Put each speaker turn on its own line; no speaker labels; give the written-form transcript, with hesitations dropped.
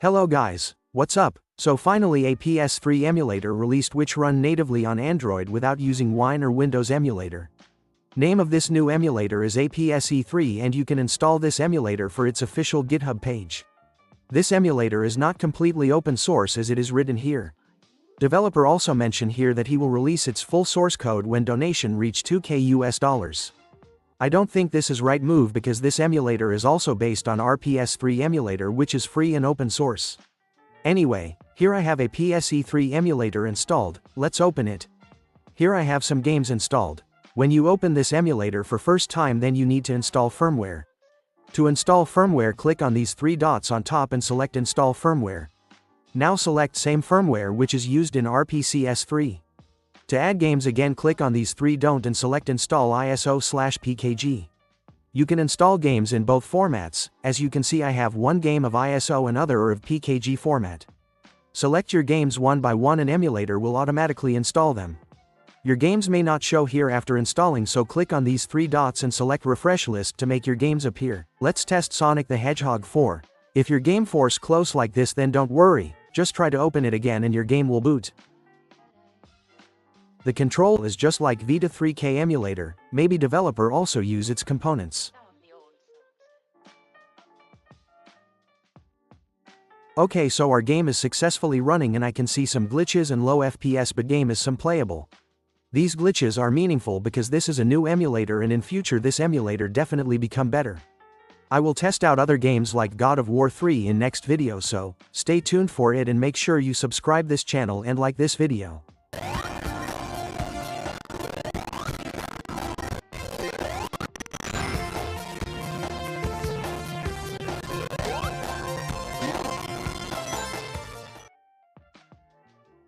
Hello guys, what's up? So finally APS3e emulator released which run natively on Android without using Wine or Windows emulator. Name of this new emulator is APS3e and you can install this emulator for its official GitHub page. This emulator is not completely open source as it is written here. Developer also mentioned here that he will release its full source code when donation reach $2,000. I don't think this is right move because this emulator is also based on APS3e emulator which is free and open source. Anyway, here I have a APS3e emulator installed, let's open it. Here I have some games installed. When you open this emulator for first time then you need to install firmware. To install firmware click on these three dots on top and select install firmware. Now select same firmware which is used in APS3e. To add games again click on these three don't and select install ISO/PKG. You can install games in both formats, as you can see I have one game of ISO and other are of PKG format. Select your games one by one and emulator will automatically install them. Your games may not show here after installing so click on these three dots and select refresh list to make your games appear. Let's test Sonic the Hedgehog 4. If your game force close like this then don't worry, just try to open it again and your game will boot. The control is just like Vita 3K emulator, maybe developer also use its components. Okay, so our game is successfully running and I can see some glitches and low FPS but game is some playable. These glitches are meaningful because this is a new emulator and in future this emulator definitely become better. I will test out other games like God of War 3 in next video so, stay tuned for it and make sure you subscribe this channel and like this video.